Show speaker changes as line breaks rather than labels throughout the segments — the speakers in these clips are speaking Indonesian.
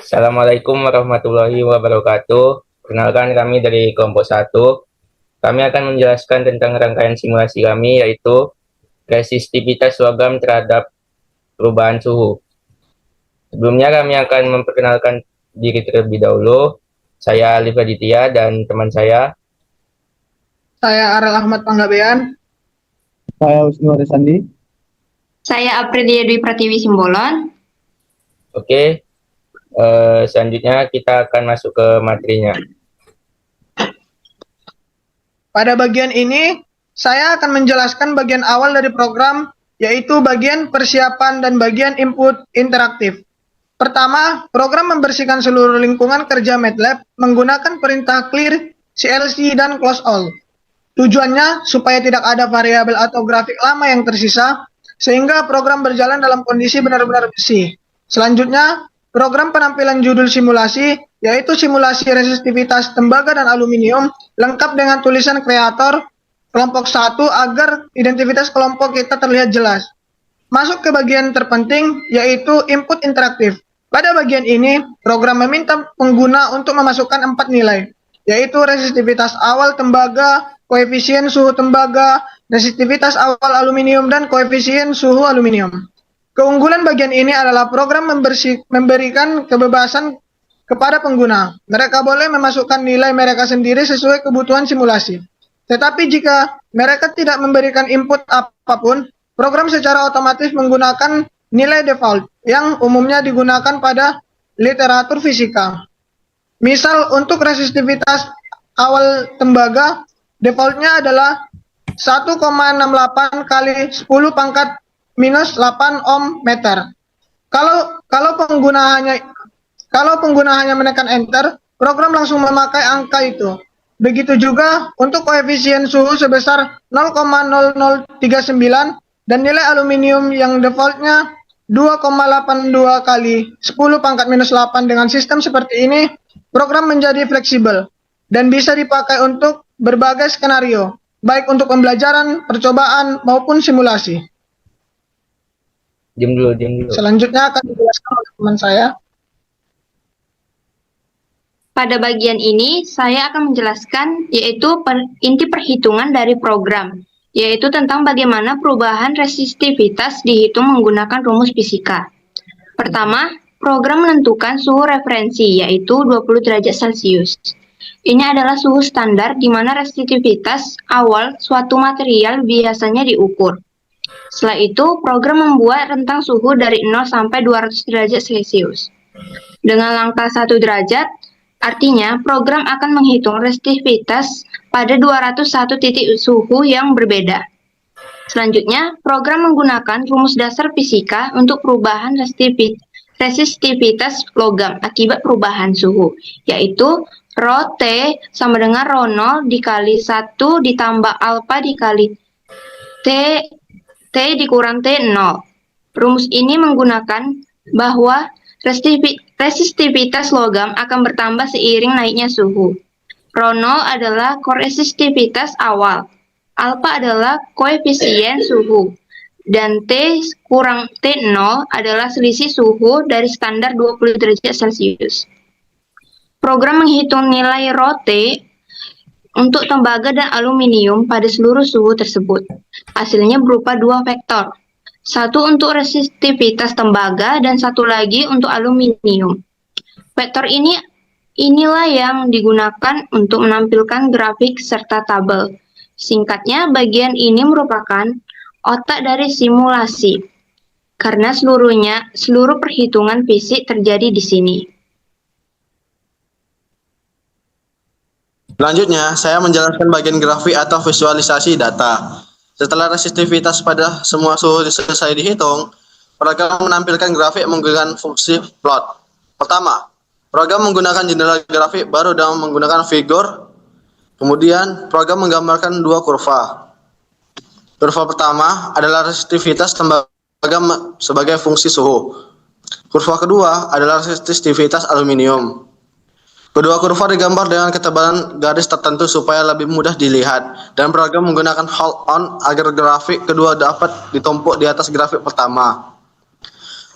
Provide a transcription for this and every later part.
Assalamualaikum warahmatullahi wabarakatuh. Perkenalkan kami dari kelompok 1. Kami akan menjelaskan tentang rangkaian simulasi kami, yaitu resistivitas logam terhadap perubahan suhu. Sebelumnya kami akan memperkenalkan diri terlebih dahulu. Saya Alif Aditya dan teman saya.
Saya Arel Ahmad Panggabean.
Saya Husni Warisandi.
Saya Aprilia Dwi Pratiwi Simbolon.
Oke, selanjutnya kita akan masuk ke materinya.
Pada bagian ini, saya akan menjelaskan bagian awal dari program, yaitu bagian persiapan dan bagian input interaktif. Pertama, program membersihkan seluruh lingkungan kerja MATLAB menggunakan perintah clear, CLC, dan close all. Tujuannya supaya tidak ada variabel atau grafik lama yang tersisa, sehingga program berjalan dalam kondisi benar-benar bersih. Selanjutnya, program penampilan judul simulasi, yaitu simulasi resistivitas tembaga dan aluminium, lengkap dengan tulisan kreator kelompok 1 agar identitas kelompok kita terlihat jelas. Masuk ke bagian terpenting, yaitu input interaktif. Pada bagian ini, program meminta pengguna untuk memasukkan 4 nilai, yaitu resistivitas awal tembaga, koefisien suhu tembaga, resistivitas awal aluminium, dan koefisien suhu aluminium. Keunggulan bagian ini adalah program memberikan kebebasan kepada pengguna. Mereka boleh memasukkan nilai mereka sendiri sesuai kebutuhan simulasi. Tetapi jika mereka tidak memberikan input apapun, program secara otomatis menggunakan nilai default yang umumnya digunakan pada literatur fisika. Misal untuk resistivitas awal tembaga, defaultnya adalah 1,68 kali 10 pangkat minus 8 ohm meter. Kalau pengguna hanya menekan enter, program langsung memakai angka itu. Begitu juga untuk koefisien suhu sebesar 0,0039 dan nilai aluminium yang defaultnya 2,82 kali 10 pangkat minus 8. Dengan sistem seperti ini, program menjadi fleksibel dan bisa dipakai untuk berbagai skenario, baik untuk pembelajaran, percobaan, maupun simulasi.
Diam dulu.
Selanjutnya akan dijelaskan oleh teman saya.
Pada bagian ini, saya akan menjelaskan yaitu inti perhitungan dari program, yaitu tentang bagaimana perubahan resistivitas dihitung menggunakan rumus fisika. Pertama, program menentukan suhu referensi, yaitu 20 derajat Celcius. Ini adalah suhu standar di mana resistivitas awal suatu material biasanya diukur. Setelah itu, program membuat rentang suhu dari 0 sampai 200 derajat Celcius. Dengan langkah 1 derajat, artinya program akan menghitung resistivitas pada 201 titik suhu yang berbeda. Selanjutnya, program menggunakan rumus dasar fisika untuk perubahan resistivitas logam akibat perubahan suhu, yaitu Rho T sama dengan Rho 0 dikali 1 ditambah alfa dikali T dikurang T0. Rumus ini menggunakan bahwa resistivitas logam akan bertambah seiring naiknya suhu. Rho 0 adalah koresistivitas awal, alfa adalah koefisien suhu, dan T kurang T0 adalah selisih suhu dari standar 20 derajat Celcius. Program menghitung nilai Rho T untuk tembaga dan aluminium pada seluruh suhu tersebut. Hasilnya berupa 2 vektor. Satu untuk resistivitas tembaga dan satu lagi untuk aluminium. Vektor inilah yang digunakan untuk menampilkan grafik serta tabel. Singkatnya, bagian ini merupakan otak dari simulasi. Karena seluruh perhitungan fisik terjadi di sini.
Selanjutnya, saya menjelaskan bagian grafik atau visualisasi data. Setelah resistivitas pada semua suhu selesai dihitung, program menampilkan grafik menggunakan fungsi plot. Pertama, program menggunakan jendela grafik baru dengan menggunakan figur. Kemudian, program menggambarkan 2 kurva. Kurva pertama adalah resistivitas tembaga sebagai fungsi suhu. Kurva kedua adalah resistivitas aluminium. Kedua kurva digambar dengan ketebalan garis tertentu supaya lebih mudah dilihat, dan program menggunakan hold on agar grafik kedua dapat ditumpuk di atas grafik pertama.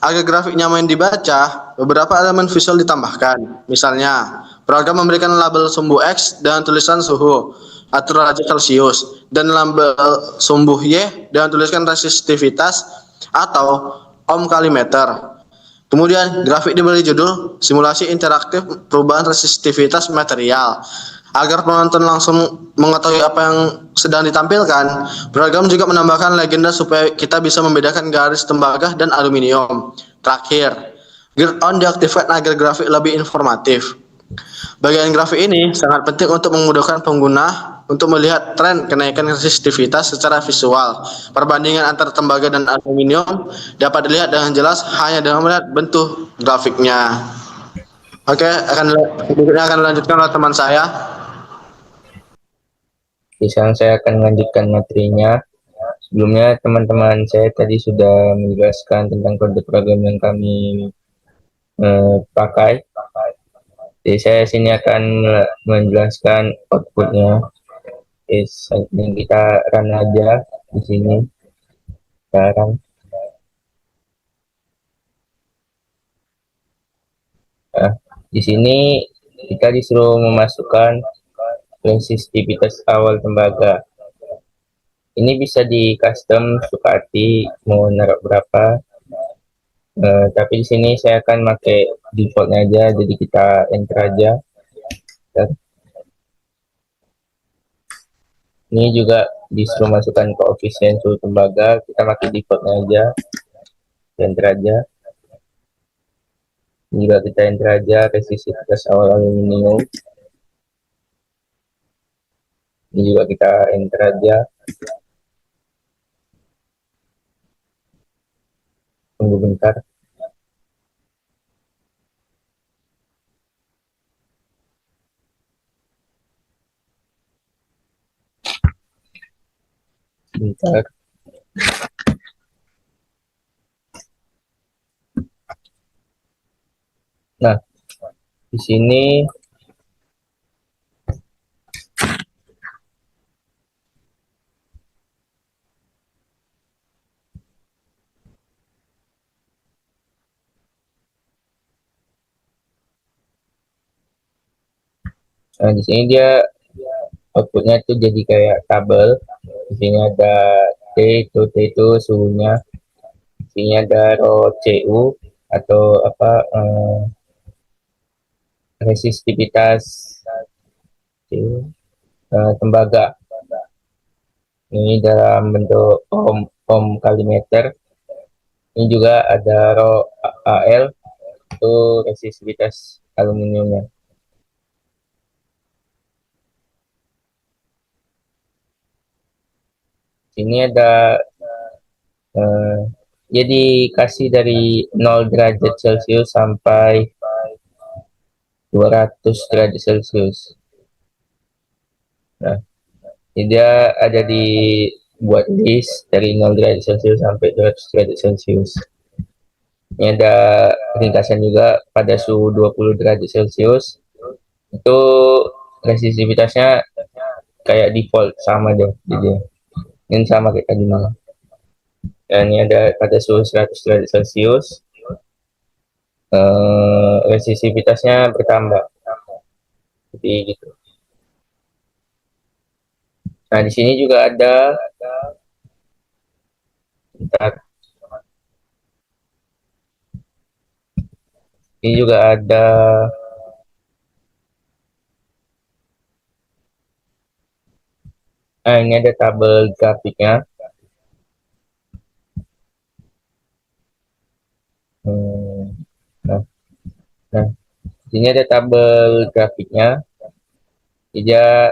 Agar grafik nyaman dibaca, beberapa elemen visual ditambahkan. Misalnya, program memberikan label sumbu X dengan tulisan suhu atau derajat Celcius dan label sumbu Y dengan tulisan resistivitas atau ohm kali meter. Kemudian grafik diberi judul simulasi interaktif perubahan resistivitas material. Agar penonton langsung mengetahui apa yang sedang ditampilkan, program juga menambahkan legenda supaya kita bisa membedakan garis tembaga dan aluminium. Terakhir, grid on diaktifkan agar grafik lebih informatif. Bagian grafik ini sangat penting untuk memudahkan pengguna untuk melihat tren kenaikan resistivitas secara visual. Perbandingan antara tembaga dan aluminium dapat dilihat dengan jelas hanya dengan melihat bentuk grafiknya. Oke, berikutnya akan dilanjutkan oleh teman saya.
Sekarang saya akan melanjutkan materinya. Sebelumnya teman-teman saya tadi sudah menjelaskan tentang kode program yang kami pakai. Jadi saya sini akan menjelaskan outputnya. Ini kita run aja di sini sekarang. Nah, di sini kita disuruh memasukkan resistivitas awal tembaga. Ini bisa di custom suka hati mau naruh berapa. Tapi di sini saya akan pakai defaultnya aja, jadi kita enter aja. Ini juga disuruh masukkan koefisien suhu tembaga, kita pakai defaultnya aja, enter aja. Ini juga kita enter aja resistivitas awal aluminium. Ini juga kita enter aja. Tunggu bentar. Bentar. Nah, di sini dia outputnya itu jadi kayak tabel. Di sini ada T itu suhunya. Di sini ada row CU atau apa resistivitas tembaga. Ini dalam bentuk ohm kali meter. Ini juga ada row AL itu resistivitas aluminiumnya. Sini ada jadi kasih dari 0 derajat Celcius sampai 200 derajat Celcius. Nah, dia ada di buat list dari 0 derajat Celcius sampai 200 derajat Celcius. Ini ada ringkasan juga pada suhu 20 derajat Celcius. Itu resistivitasnya kayak default sama deh. Jadi ini sama kayak tadi malam. Dan ini ada pada suhu 100 derajat Celcius. Resistivitasnya bertambah. Jadi gitu. Nah, di sini juga ada bentar. Ini juga ada ini ada tabel grafiknya. Nah, ini ada tabel grafiknya. Dia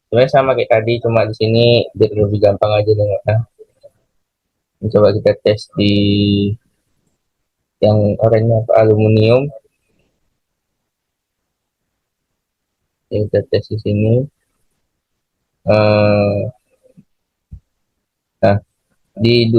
sebenarnya sama kayak tadi, cuma di sini biar lebih gampang aja dengarnya. Coba kita tes di yang oranye aluminium. Kita tes di sini. Nah, di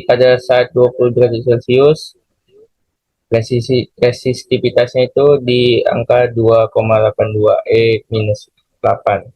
pada saat 20 derajat Celcius resistivitasnya itu di angka 2,82 minus 8.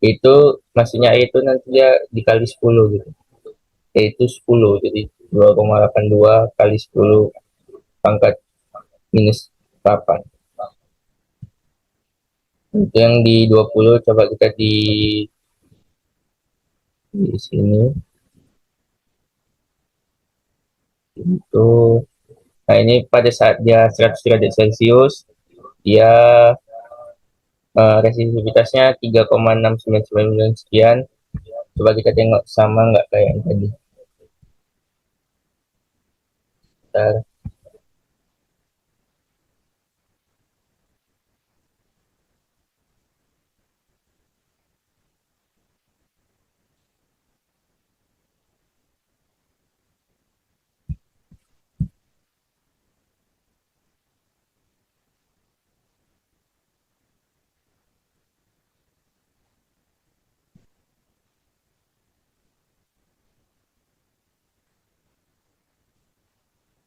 Itu maksudnya itu nanti dia dikali 10 gitu. Itu 10, jadi 2,82 kali 10 pangkat minus 8. Untuk yang di 20 coba kita di sini. Itu nah ini pada saat dia 100 derajat Celcius dia resistivitasnya 3,699 sekian. Coba kita tengok sama nggak kayak yang tadi. Bentar.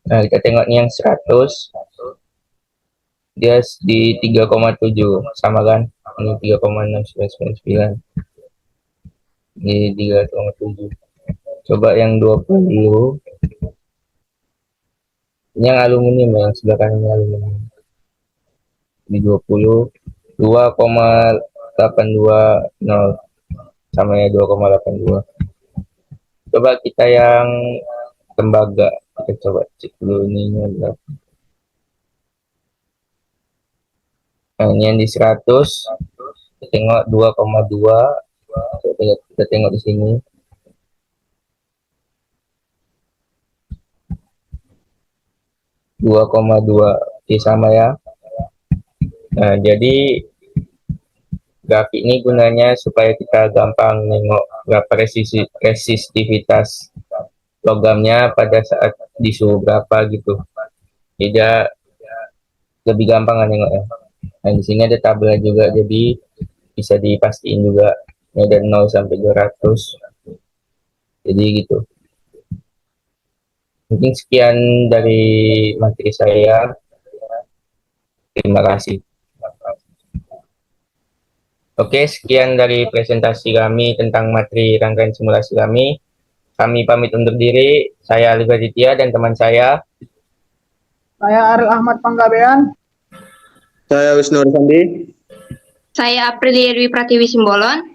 Nah, kita tengok nih yang 100 dia di 3,7 sama kan, ini 3,6999 di 3,7. Coba yang 20 ini yang aluminium, yang sebelah kanan ini aluminium, di 20 2,820 sama ya 2,82. Coba kita yang tembaga, kita coba cek dulu ininya berapa. Nah, ini yang di 100 kita tengok 2,2. Kita tengok di sini. Dua koma dua sama ya. Nah, jadi grafik ini gunanya supaya kita gampang nengok berapa resistivitas logamnya pada saat di suhu berapa gitu. Tidak lebih gampang kan nengoknya. Nah, di sini ada tabel juga, jadi bisa dipastiin juga. Ini ada 0 sampai 200. Jadi gitu. Mungkin sekian dari materi saya. Terima kasih. Oke, sekian dari presentasi kami tentang materi rangkaian simulasi kami. Kami pamit undur diri. Saya Ali Raditya dan teman saya.
Saya Ariel Ahmad Panggabean.
Saya Wisnu Sandi.
Saya Aprilia Dwi Pratiwi Simbolon.